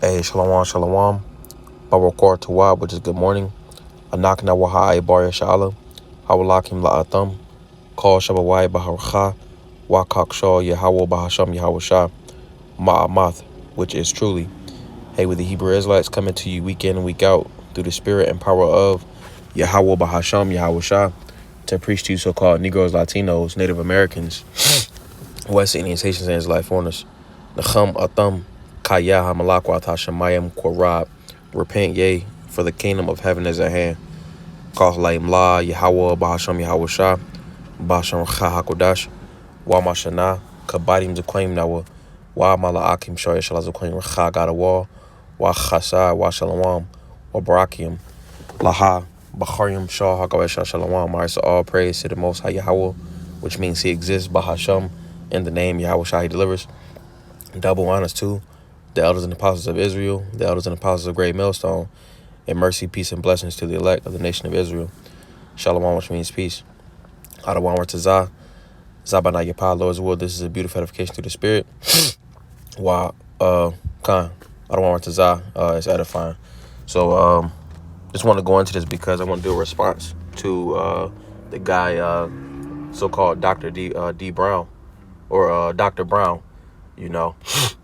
Hey, shalom, shalom. Barakar Tawab, which is good morning. Anak na waha bar yashala. Hawalakim la'atam. Call Shabawai Baharcha. Wakak Shaw Yahweh Bahasham Yahweh Shah. Ma'amath, which is truly. Hey, with the Hebrew Israelites coming to you week in and week out through the spirit and power of Yahweh Bahasham Yahweh Shah to preach to you so-called Negroes, Latinos, Native Americans, West Indians, Haitians, and Israelite foreigners. Nacham Atam Kaya Hamalakwa Tashamayim Korab. Repent, yea, for the kingdom of heaven is at hand. Kahlaim La Yahweh Bahasham Yahweh Shah. Bahasham Cha HaKodash. Wa Mashana. Kabadim Zaquim Nawa. Wa Malaakim Shoya Shalazaquim Racha Gadawa. Wa Chasa Wa Shalom. Wa Barakim. Laha Bacharim Shah HaKawesha Shalom. Alright, so all praise to the Most High Yahweh, which means he exists, Bahasham, in the name Yahweh Shah he delivers. Double honors to the elders and apostles of Israel, the elders and apostles of Great Millstone, and mercy, peace, and blessings to the elect of the nation of Israel. Shalom, which means peace. Adawan Wartazah, Zabana Yapah, Lord's will. This is a beautiful edification through the Spirit. Khan, Adawan Wartazah is edifying. So, just want to go into this because I want to do a response to the guy, so-called Dr. DrBrown, or Dr. Brown,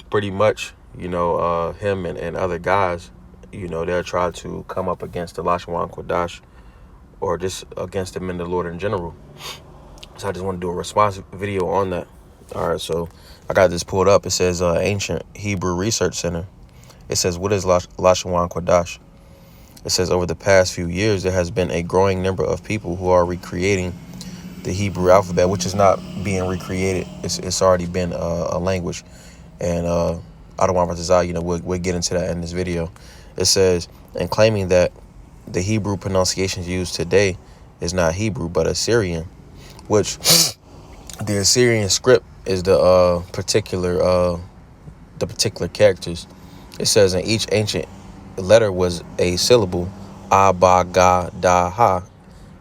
pretty much, him and other guys, they'll try to come up against the Lashawan Kodash or just against them in the Lord in general. So I just want to do a response video on that. All right, so I got this pulled up. It says Ancient Hebrew Research Center. It says, what is Lashawan Kodash? It says, over the past few years, there has been a growing number of people who are recreating the Hebrew alphabet, which is not being recreated. It's already been a language. And I don't want to say, we'll get into that in this video. It says, and claiming that the Hebrew pronunciations used today is not Hebrew, but Assyrian, which the Assyrian script is the particular characters. It says in each ancient letter was a syllable, a, ba, ga, da, ha,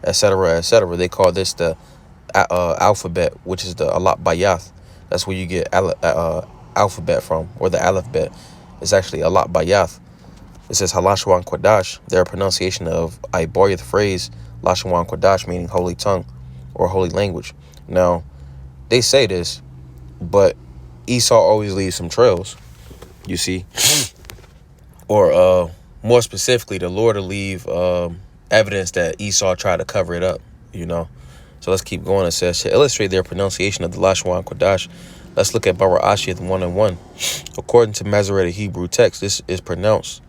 etc., etc. They call this the alphabet, which is the alat bayath. That's where you get alphabet from, or the alphabet. It's actually alat bayath. It says halashwan kodash, their pronunciation of a Ibarioth phrase, lashwan kodash, meaning holy tongue or holy language. Now, they say this, but Esau always leaves some trails, you see. Or more specifically, the Lord will leave evidence that Esau tried to cover it up, So let's keep going. It says, to illustrate their pronunciation of the Lashawan Kodash, let's look at Bara Ashiyah 1:1. According to Masoretic Hebrew text, this is pronounced.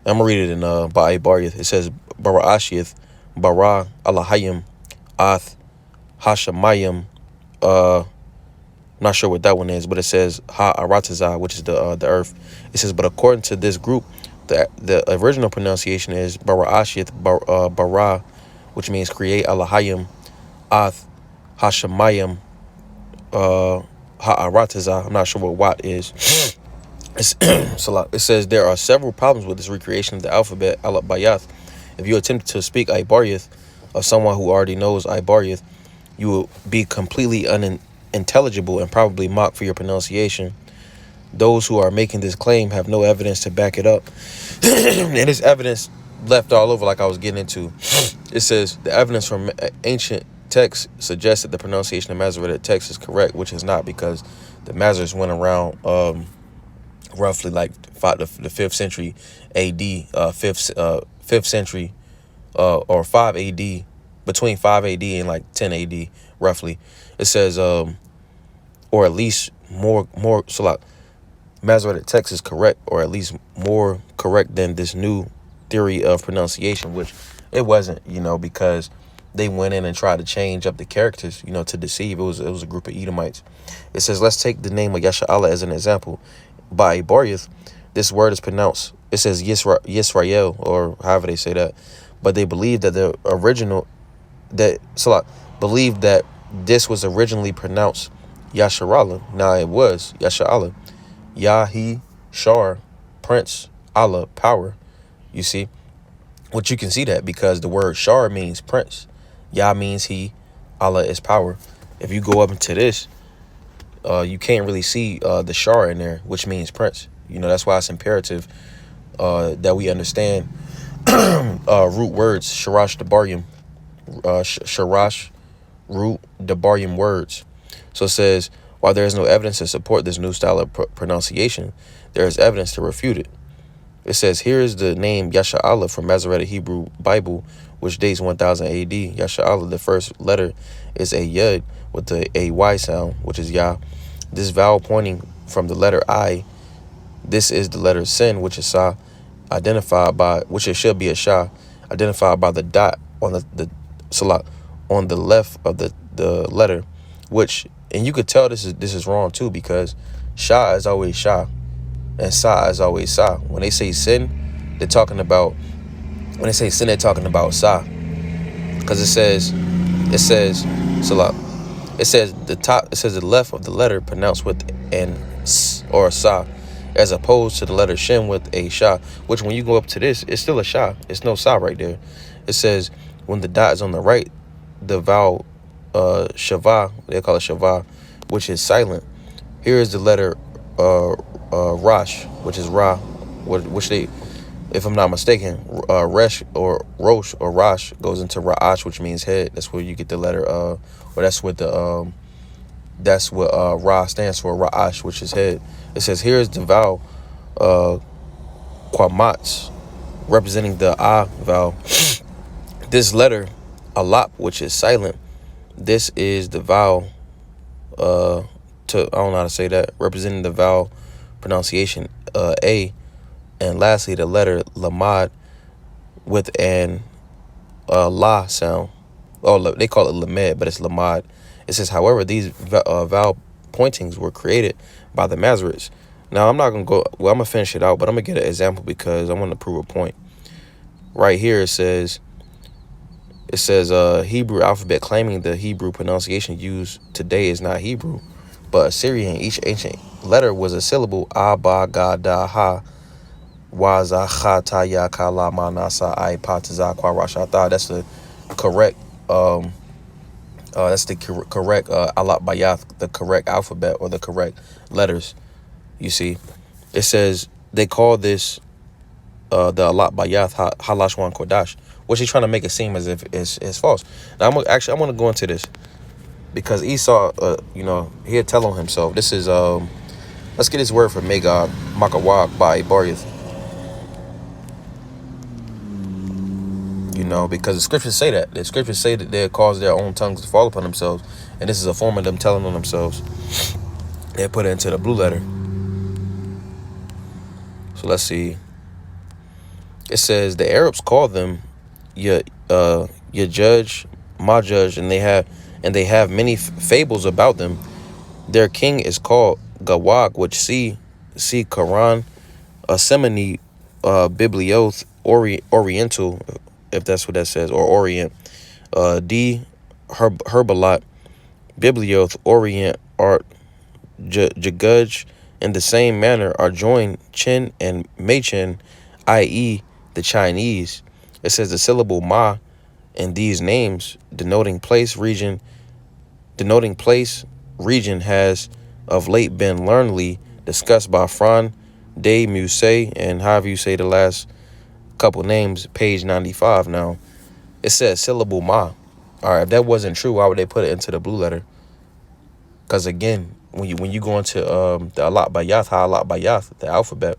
I'm going to read it in Ba'i Bariyah. It says, Bara Ashiyah, Bara Alahayim, Ath, Hashamayim, not sure what that one is, but it says Ha-Aratazah, which is the earth. It says, but according to this group, the original pronunciation is Bara Ashiyah, Bara, which means create, Alahayim, Ath, Hashamayim, Ha-Aratazah. I'm not sure what Wat is. It says there are several problems with this recreation of the alphabet, Alat Bayath. If you attempt to speak Ibarioth of someone who already knows Ibarioth, you will be completely unintelligible and probably mocked for your pronunciation. Those who are making this claim have no evidence to back it up. And this evidence left all over, like I was getting into. It says the evidence from ancient texts suggests that the pronunciation of Masoretic text is correct, which is not, because the Masoretes went around roughly like the 5th century AD, 5th century or 5 AD, between 5 AD and like 10 AD, roughly. It says, or at least more, so Masoretic text is correct, or at least more correct than this new theory of pronunciation, which it wasn't, because they went in and tried to change up the characters, to deceive. It was a group of Edomites. It says, let's take the name of Yasha'Allah as an example. By Ibarioth, this word is pronounced, it says Yisrael, or however they say that, but they believe that the original, believed that this was originally pronounced Yasharallah. Now it was Yasha'Allah. Yahi, Shar, Prince, Allah, power. You see? Which you can see that because the word Shar means prince. Yah means he. Allah is power. If you go up into this, you can't really see the Shar in there, which means prince. That's why it's imperative that we understand root words, sharash debarim, sharash root debarim words. So it says, while there is no evidence to support this new style of pronunciation, there is evidence to refute it. It says, here is the name Yasha'Allah from Masoretic Hebrew Bible, which dates 1000 AD. Yasha'Allah, the first letter is a yud with a y sound, which is Yah. This vowel pointing from the letter I, this is the letter Sin, which is Sa, which it should be a Shah, identified by the dot on the salat on the left of the letter, which, and you could tell this is wrong too, because Shah is always Shah and Sa is always Sa. When they say sin, they're talking about Sa, because it says salat. It says the left of the letter pronounced with an S or a Sa, as opposed to the letter Shin with a Sha, which when you go up to this, it's still a Sha. It's no Sa right there. It says when the dot is on the right, the vowel Shava, they call it Shava, which is silent. Here is the letter Rosh, which is Ra, which they, if I'm not mistaken, Resh or Rosh or Rosh goes into Ra'ash, which means head. That's where you get the letter or that's what Ra stands for, Ra'ash, which is head. It says here is the vowel Qamatz, representing the A vowel. This letter Alap, which is silent, this is the vowel I don't know how to say that, representing the vowel pronunciation A. And lastly, the letter Lamad with an La sound. Oh, they call it Lamed, but it's Lamad. It says, however, these vowel pointings were created by the Masoretes. Now, I'm not going to go, well, I'm going to finish it out, but I'm going to get an example because I want to prove a point. Right here, it says Hebrew alphabet, claiming the Hebrew pronunciation used today is not Hebrew, but Assyrian. Each ancient letter was a syllable, A, Ba, Ga, Da, Ha, Waza, Cha, Ta, Ya, Ka, La, Ma, Na, Sa, Ai, Pa, Ta, Za, Kwa, Ra, Sha, Ta. That's the correct correct Alat Bayath, the correct alphabet or the correct letters. You see, it says they call this the Alat Bayath Halashwan Kodash, which he's trying to make it seem as if it's false. Now I'm gonna go into this because Esau, he'll tell on himself. This is let's get his word for Magog Makawag by Barith. Because the scriptures say that. The scriptures say that they'll cause their own tongues to fall upon themselves. And this is a form of them telling on themselves. They put it into the blue letter. So let's see. It says the Arabs call them your judge, my judge, and they have many fables about them. Their king is called Gawag, which see Quran, Semini, Biblioth, Oriental, if that's what that says, or Orient, Herbalat, Biblioth, Orient, Art, Jagudge. In the same manner are joined Chin and Machen, i.e. the Chinese. It says the syllable Ma in these names, denoting place, region, has of late been learnedly discussed by Fran de Musset, and however you say the last couple names, page 95. Now it says syllable Ma. All right, if that wasn't true, why would they put it into the blue letter? Because again, when you go into the Alat Bayath, the alphabet,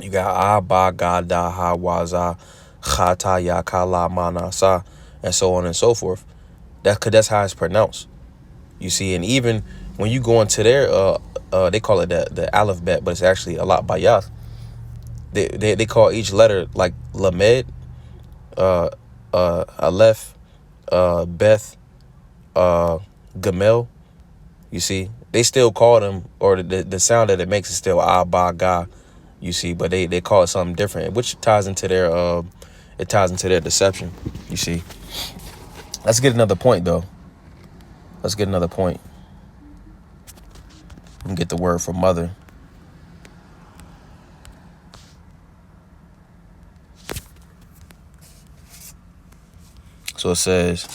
you got A, Ba, Ga, Da, Ha, Wa, Za, Cha, Ta, Ya, Ka, La, Ma, Na, Sa, and so on and so forth. That's how it's pronounced. You see, and even when you go into their they call it the alphabet, but it's actually Alat Bayath. They call each letter like Lamed, Aleph, Beth, Gamel. You see, they still call them, or the sound that it makes is still Ah, Ba, Ga. You see, but they call it something different, which ties into their deception. You see, let's get another point though. Let's get another point. We can get the word for mother. So it says,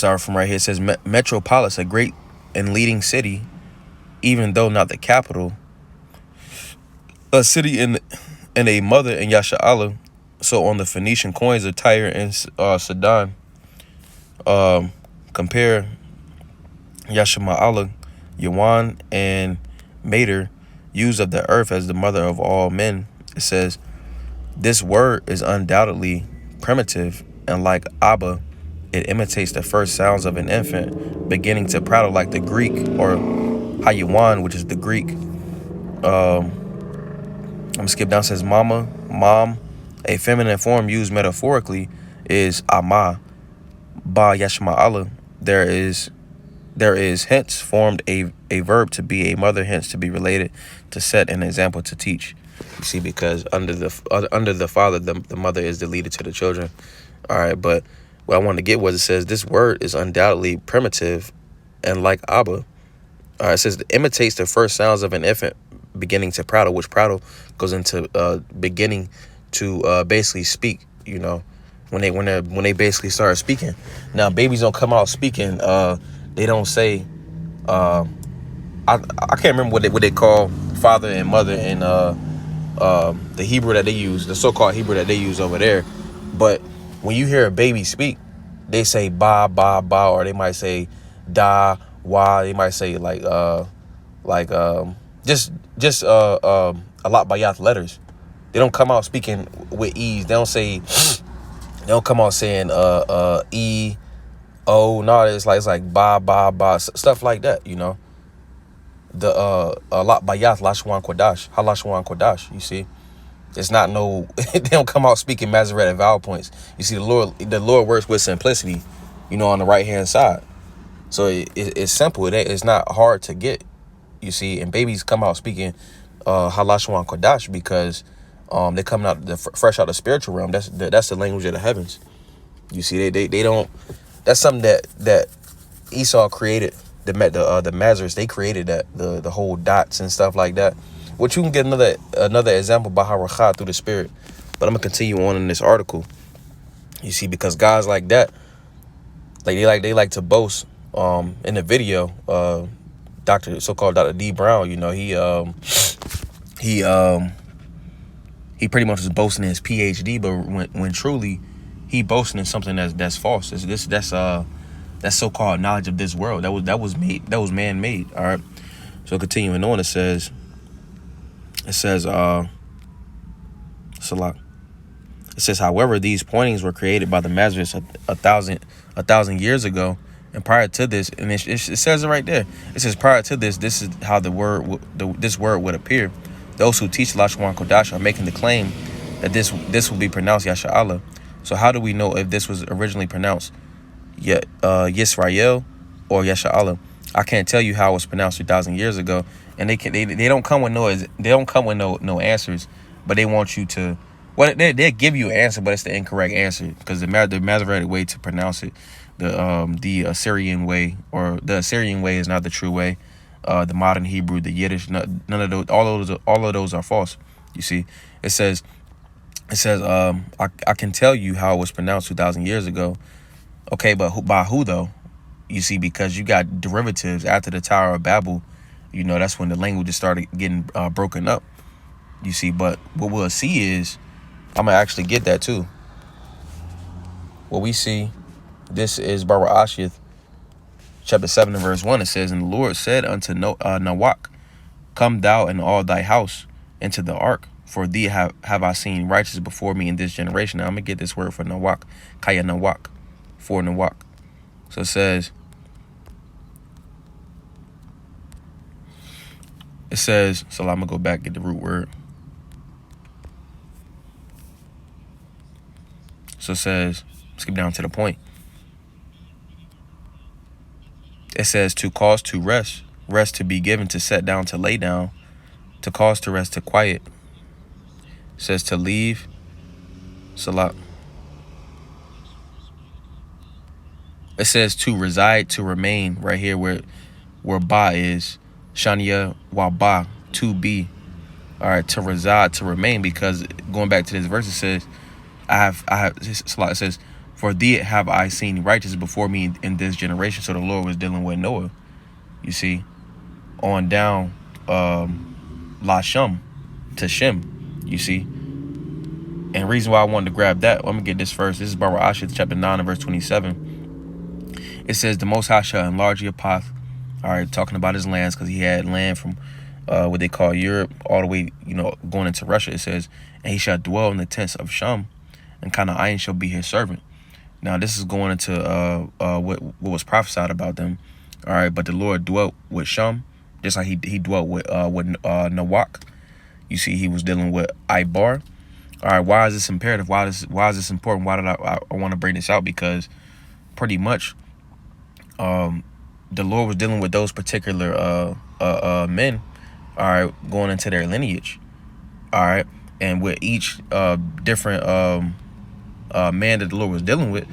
gonna start from right here. It says metropolis, a great and leading city, even though not the capital, a city in a mother in Yasha'Allah. So on the Phoenician coins of Tyre and Sidon, compare Yashma'Allah, Yawan, and Mater, used of the earth as the mother of all men. It says, this word is undoubtedly primitive, and like Abba, it imitates the first sounds of an infant, beginning to prattle like the Greek, or Hayawan, which is the Greek. I'm gonna skip down. It says mama, mom. A feminine form used metaphorically is ama. Ba Yashma'Allah. There is hence formed a verb to be a mother, hence to be related, to set an example, to teach. You see, because under the father, the mother is the leader to the children. All right, but what I wanted to get was, it says this word is undoubtedly primitive, and like Abba. All right, it says it imitates the first sounds of an infant beginning to prattle, which prattle goes into beginning to basically speak. You know, when they basically start speaking. Now, babies don't come out speaking. They don't say. I can't remember what they call father and mother in the Hebrew that they use, the so-called Hebrew that they use over there. But when you hear a baby speak, they say ba ba ba, or they might say da wa. They might say just a lot bayat letters. They don't come out speaking with ease. They don't come out saying e o. No, it's like ba ba ba, stuff like that. You know, the lot bayat lashwan kodash halashwan kodash. You see, it's not no. They don't come out speaking Masoretic vowel points. You see, the Lord works with simplicity. You know, on the right hand side. So it's simple. It's not hard to get. You see, and babies come out speaking halashwan kodash because they coming out fresh out the spiritual realm. That's the language of the heavens. You see, they don't. That's something that Esau created. The Masoretes, they created that the whole dots and stuff like that. Which you can get another example by Harachah through the spirit. But I'm gonna continue on in this article. You see, because guys like that, like they like to boast. In the video, so-called Dr. DrBrown, you know, he pretty much is boasting in his PhD, but when truly he boasting in something that's false. That's so-called knowledge of this world. That was man-made. All right. So continuing on, it says Salah. It says, however, these pointings were created by the Masoretes a thousand years ago, and prior to this, and it says it right there. It says prior to this, this is how this word would appear. Those who teach Lashwan Kodash are making the claim that this will be pronounced Yasha'Allah. So how do we know if this was originally pronounced Yisrael or Yasha'Allah? I can't tell you how it was pronounced 2,000 years ago, and they don't come with no answers, but they want you to. Well, they give you an answer, but it's the incorrect answer because the Masoretic way to pronounce it, the Assyrian way, or the Assyrian way is not the true way. The modern Hebrew, the Yiddish, none of those, all of those are false. You see, it says I can tell you how it was pronounced 2,000 years ago. Okay, but by who though? You see, because you got derivatives after the Tower of Babel. You know, that's when the languages started getting broken up. You see, but what we'll see is, I'm going to actually get that too. What we see, this is Barashith, chapter 7 and verse 1. It says, and the Lord said unto Nawak, come thou and all thy house into the ark, for thee have I seen righteous before me in this generation. Now I'm going to get this word for Nawak, Kaya Nawak, for Nawak. So it says, so I'm going to go back, get the root word. So it says, skip down to the point. It says to cause to rest, rest to be given, to set down, to lay down, to cause to rest, to quiet. It says to leave, salat. It says to reside, to remain, right here where ba is, shania wa ba, to be. All right, to reside, to remain, because going back to this verse, it says, I have, it says, For thee have I seen righteous before me in this generation. So the Lord was dealing with Noah, you see, on down Lashem to Shem, you see. And reason why I wanted to grab that, let me get this first. This is Baruch chapter 9 and verse 27. It says, the Most High shall enlarge your path. All right, talking about his lands, because he had land from what they call Europe all the way, going into Russia. It says, and he shall dwell in the tents of Shem, and Canaanite shall be his servant. Now, this is going into what was prophesied about them. All right, but the Lord dwelt with Shem, just like he dwelt with Nawak. You see, he was dealing with Ibar. All right, why is this imperative? Why is this important? Why did I want to bring this out? Because pretty much, the Lord was dealing with those particular men. All right, going into their lineage. All right, and with each different man that the Lord was dealing with,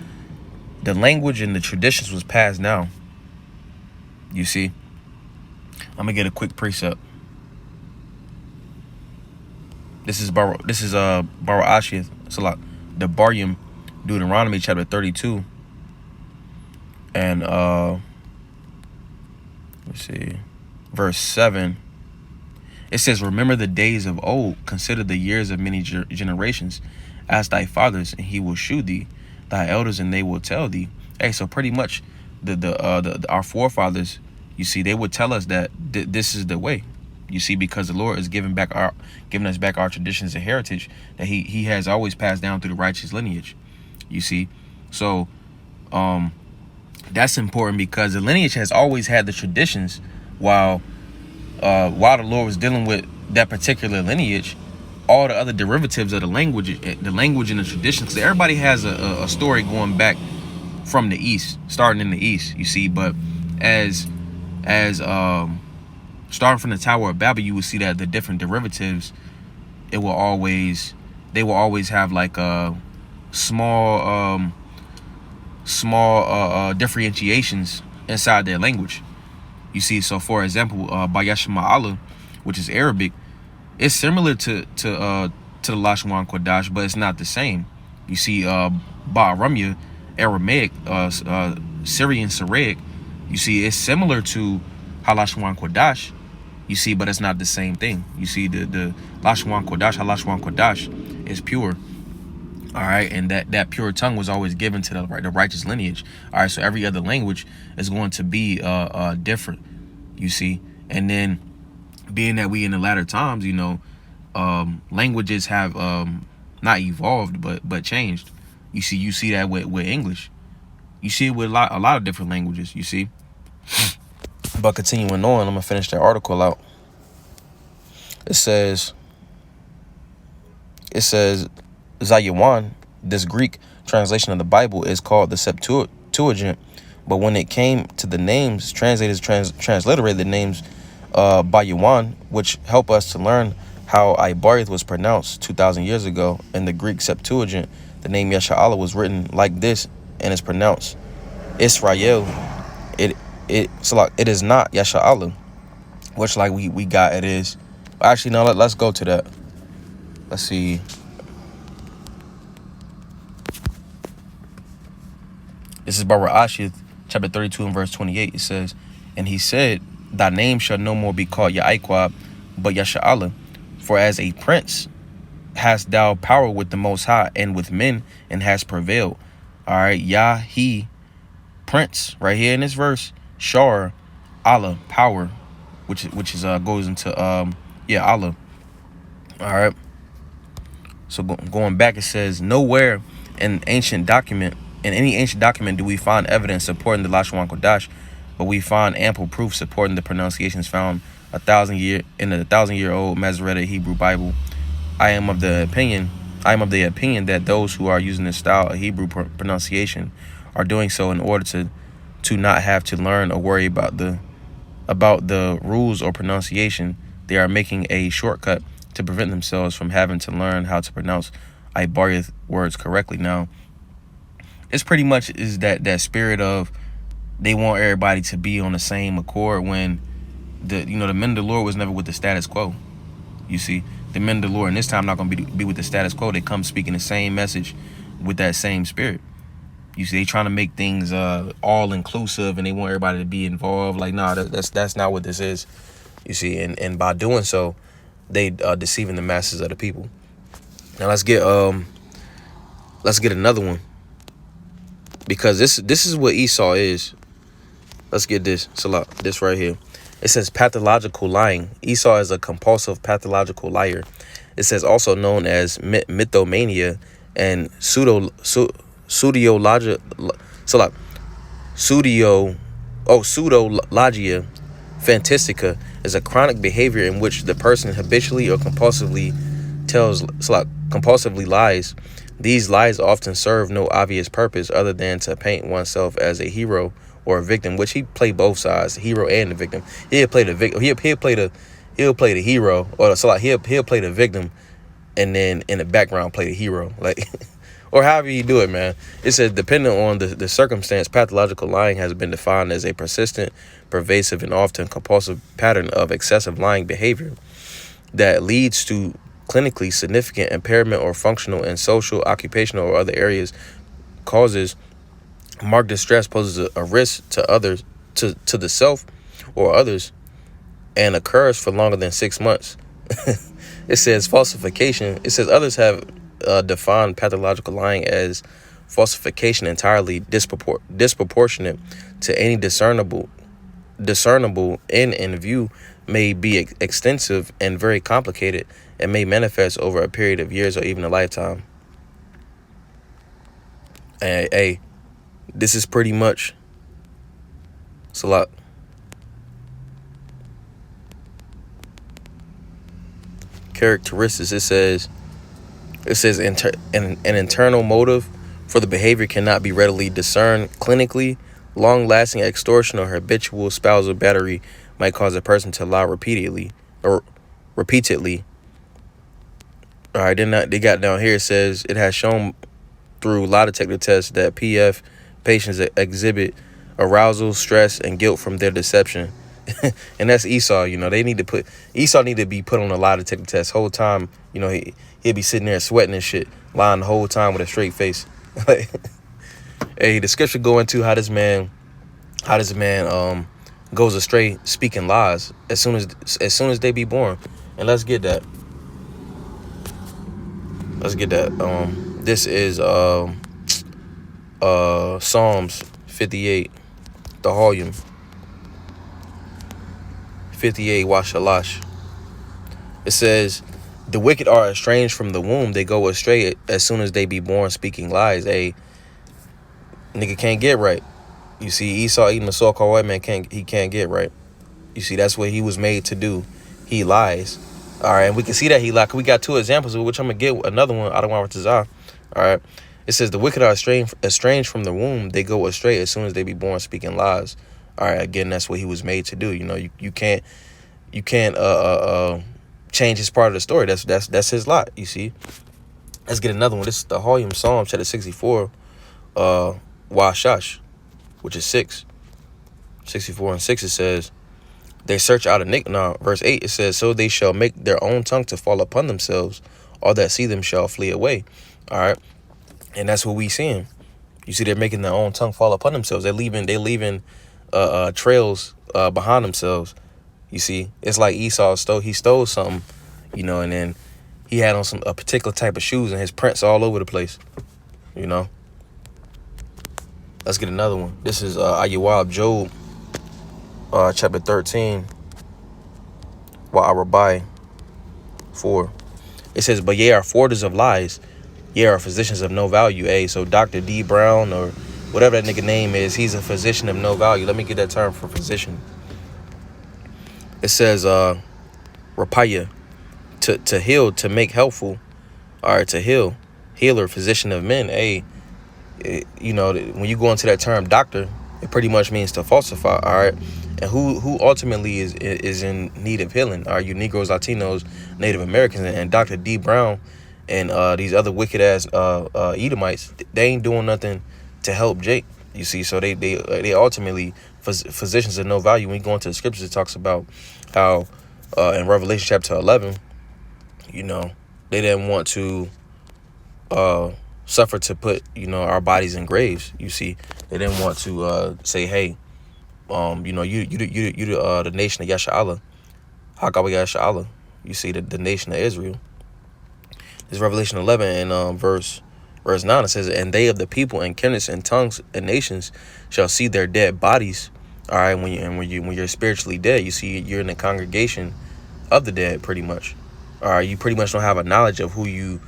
the language and the traditions was passed down. You see, I'm gonna get a quick precept. This is Baruch Ashiath. It's a lot. The Baryum, Deuteronomy chapter 32, and let's see, verse 7. It says, remember the days of old, consider the years of many generations. Ask thy fathers, and he will shew thee, thy elders, and they will tell thee. Hey, so pretty much our forefathers, you see, they would tell us that this is the way. You see, because the Lord is giving us back our traditions and heritage that he has always passed down through the righteous lineage. You see, so that's important, because the lineage has always had the traditions, while the Lord was dealing with that particular lineage, all the other derivatives of the language and the traditions, because everybody has a story going back from the east, starting in the east. You see, but as starting from the Tower of Babel, you will see that the different derivatives, they will always have like small differentiations inside their language. You see, so for example, Bayashima Allah, which is Arabic, it's similar to the Lashwan Kodash, but it's not the same. You see, Ba'aramya, Aramaic, Syrian Syriac, you see, it's similar to Halashwan Kodash. You see, but it's not the same thing. You see, the Lashwan Kodash, Halashwan Kodash is pure. All right, and that pure tongue was always given to the righteous lineage. All right, so every other language is going to be different. You see, and then being that we in the latter times, languages have not evolved but changed. You see that with English. You see it with a lot of different languages. You see. But continuing on, I'm gonna finish that article out. It says Zayawan, this Greek translation of the Bible, is called the Septuagint, but when it came to the names, translators transliterated the names Bayawan, which help us to learn how Ibarith was pronounced 2,000 years ago. In the Greek Septuagint, the name Yasha'Allah was written like this, and is pronounced Israel. It is not Yasha'Allah, which like we got it is. Actually, no, let's go to that. Let's see. This is Baruch Ashith, chapter 32 and verse 28. It says, and he said, thy name shall no more be called Ya'iqwab, but Yasha'Allah. For as a prince hast thou power with the Most High and with men, and hast prevailed. All right, Yah, he, prince, right here in this verse. Shar, Allah, power, which is goes into Allah. All right. So going back, it says, nowhere in any ancient document do we find evidence supporting the Lashwan Kodash, but we find ample proof supporting the pronunciations found in the 1,000-year-old Masoretic Hebrew Bible. I am of the opinion that those who are using this style of Hebrew pronunciation are doing so in order to not have to learn or worry about the rules or pronunciation. They are making a shortcut to prevent themselves from having to learn how to pronounce Ibarith words correctly. Now, it's pretty much is that spirit of they want everybody to be on the same accord, when the men of the Lord was never with the status quo. You see, the men of the Lord in this time not going to be with the status quo. They come speaking the same message with that same spirit. You see, they trying to make things all inclusive, and they want everybody to be involved. Like, nah, that's not what this is. You see, and by doing so, they deceiving the masses of the people. Now let's get another one, because this is what Esau is. Let's get this. Salah, this right here. It says pathological lying. Esau is a compulsive pathological liar. It says also known as mythomania and pseudologia, fantastica is a chronic behavior in which the person habitually or compulsively compulsively lies. These lies often serve no obvious purpose other than to paint oneself as a hero or a victim, which he played both sides, the hero and the victim. He'll play the victim. He'll play the hero, or he'll play the victim, and then in the background play the hero, like, or however you do it, man. It says, depending on the circumstance, pathological lying has been defined as a persistent, pervasive, and often compulsive pattern of excessive lying behavior that leads to clinically significant impairment or functional and social, occupational, or other areas, causes marked distress, poses a risk to others, to the self or others, and occurs for longer than 6 months. It says falsification. It says others have defined pathological lying as falsification entirely disproportionate to any discernible end in view, may be extensive and very complicated, and may manifest over a period of years or even a lifetime. And hey, this is pretty much, it's a lot. Characteristics. It says an internal motive for the behavior cannot be readily discerned clinically. Long-lasting extortion or habitual spousal battery might cause a person to lie repeatedly. All right, then they got down here. It says it has shown through lie detector tests that PF patients exhibit arousal, stress, and guilt from their deception. And that's Esau. You know, Esau need to be put on a lie detector test whole time. You know, he'll be sitting there sweating and shit, lying the whole time with a straight face. Hey, the scripture go into how this man goes astray speaking lies as soon as they be born. And let's get that. This is Psalms 58, the volume 58, Washalash. It says, the wicked are estranged from the womb. They go astray as soon as they be born, speaking lies. A nigga can't get right. You see, Esau, even the so-called white man, can't get right. You see, that's what he was made to do. He lies. All right, and we can see that he lied. We got two examples of which I'm going to get another one. I don't want to All right. It says, the wicked are estranged from the womb. They go astray as soon as they be born, speaking lies. All right, again, that's what he was made to do. You know, you can't change his part of the story. That's his lot, you see. Let's get another one. This is the volume Psalm chapter 64, Washash, which is 6. 64 and 6, it says, they search out verse 8, it says, so they shall make their own tongue to fall upon themselves. All that see them shall flee away. All right. And that's what we seeing. You see, they're making their own tongue fall upon themselves. They're leaving trails behind themselves. You see, it's like Esau stole something, you know, and then he had on a particular type of shoes and his prints all over the place, you know. Let's get another one. This is Ayawab Job, chapter 13, Wa'arabai 4. It says, but ye are forgers of lies. Ye are physicians of no value. So Dr. DrBrown, or whatever that nigga name is, he's a physician of no value. Let me get that term for physician. It says, rapaya, to heal, to make helpful. All right, to heal, healer, physician of men. You know, when you go into that term doctor, it pretty much means to falsify. All right. And who ultimately is in need of healing are you Negroes, Latinos, Native Americans, and Dr. DrBrown and these other wicked ass Edomites. They ain't doing nothing to help Jake. You see, so they ultimately physicians of no value. When you go into the scriptures, it talks about how in Revelation chapter 11, you know, they didn't want to suffer to put, our bodies in graves. You see, they didn't want to say, hey, the nation of Yasha'Allah, Hakawa Yasha'Allah. You see, the nation of Israel. This Revelation 11 and verse 9, it says, and they of the people and kindreds and tongues and nations shall see their dead bodies. All right, when you're spiritually dead, you see you're in the congregation of the dead, pretty much. All right, you pretty much don't have a knowledge of who you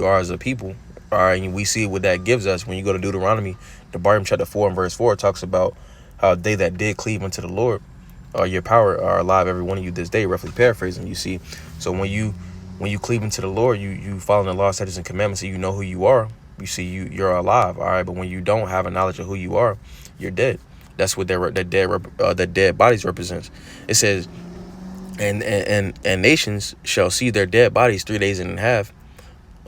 are as a people. All right, and we see what that gives us when you go to Deuteronomy, DrBrown chapter 4 and verse 4 talks about how they that did cleave unto the Lord, your power are alive, every one of you this day, roughly paraphrasing. You see, so when you cleave into the Lord, you follow the law, statutes, and commandments, so you know who you are. You see, you're alive. All right, but when you don't have a knowledge of who you are, you're dead. That's what the dead bodies represents. It says, and nations shall see their dead bodies 3 days and a half.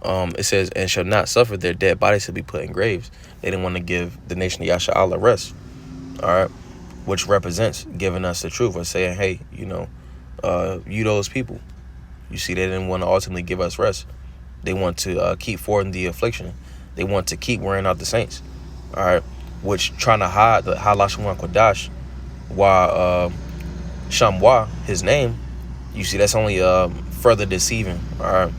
It says, and shall not suffer their dead bodies to be put in graves. They didn't want to give the nation of Yasha'Allah rest. All right, which represents giving us the truth, or saying, hey, you those people. You see, they didn't want to ultimately give us rest. They want to keep forwarding the affliction. They want to keep wearing out the saints. All right, which trying to hide the Halashwan Kodash, while Shamwa, his name, you see, that's only further deceiving. All right,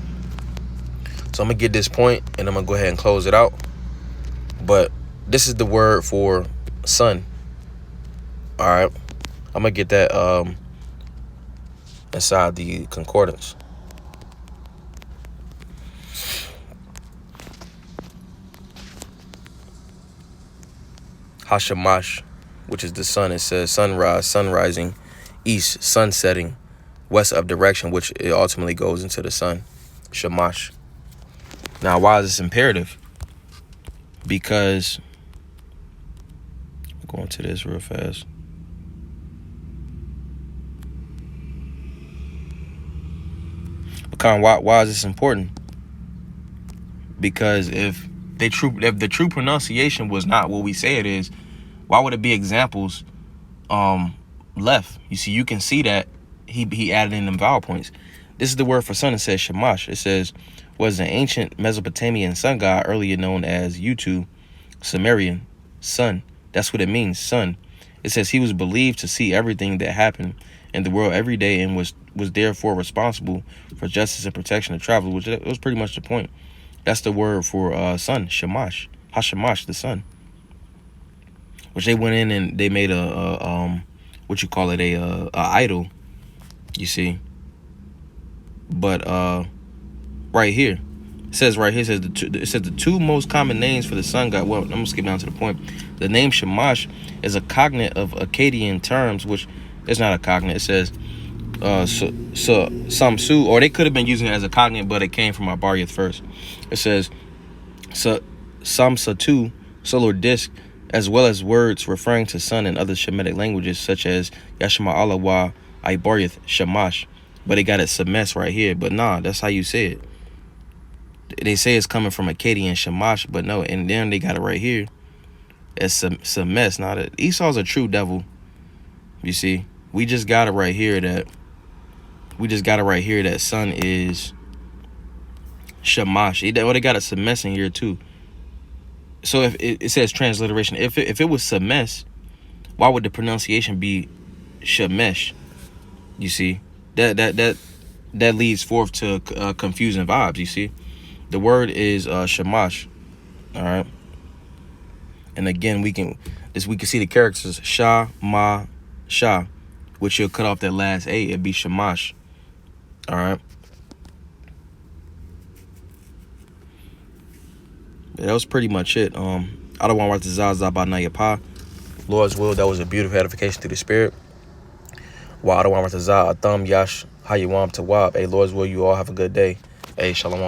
so I'm gonna get this point and I'm gonna go ahead and close it out. But this is the word for sun. All right, I'm gonna get that inside the concordance. Hashamash, which is the sun. It says sunrise, sun rising, east, sun setting, west of direction, which it ultimately goes into the sun. Shamash. Now, why is this imperative? Because, I'm going to this real fast. Why is this important? Because if the true pronunciation was not what we say it is, why would it be examples left? You see, you can see that he added in them vowel points. This is the word for sun. It says Shamash. It says, was an ancient Mesopotamian sun god, earlier known as Utu, Sumerian, sun. That's what it means, sun. It says he was believed to see everything that happened in the world every day and was therefore responsible for justice and protection of travelers, which was pretty much the point. That's the word for sun, Shamash, Hashamash, the sun. Which they went in and they made a idol, you see. But right here, it says the two most common names for the sun god. Well, I'm gonna skip down to the point. The name Shamash is a cognate of Akkadian terms, which is not a cognate. It says Samsu, or they could have been using it as a cognate, but it came from Abariath first. It says Samsatu, solar disk, as well as words referring to sun in other Shemitic languages, such as Yashma Allah wa Ibariath Shamash. But they got it Semes right here. But nah, that's how you say it. They say it's coming from Akkadian Shamash, but no, and then they got it right here. It's Semes. Now, Esau's a true devil. You see, we just got it right here that sun is Shamash. They got a Semes in here too. So if it says transliteration, if it was Semes, why would the pronunciation be Shemesh? You see, that leads forth to confusing vibes. You see, the word is Shamash. All right, and again we can see the characters Sha, Ma, Sha, which you'll cut off that last A. It'd be Shamash. All right. Yeah, that was pretty much it. I don't want to Zaza by Nayapa. Lord's will, that was a beautiful edification through the spirit. Wa I don't want to Zah, Thumb Yash, Hayawam Tawab. Hey, Lord's will, you all have a good day. Hey, Shalom.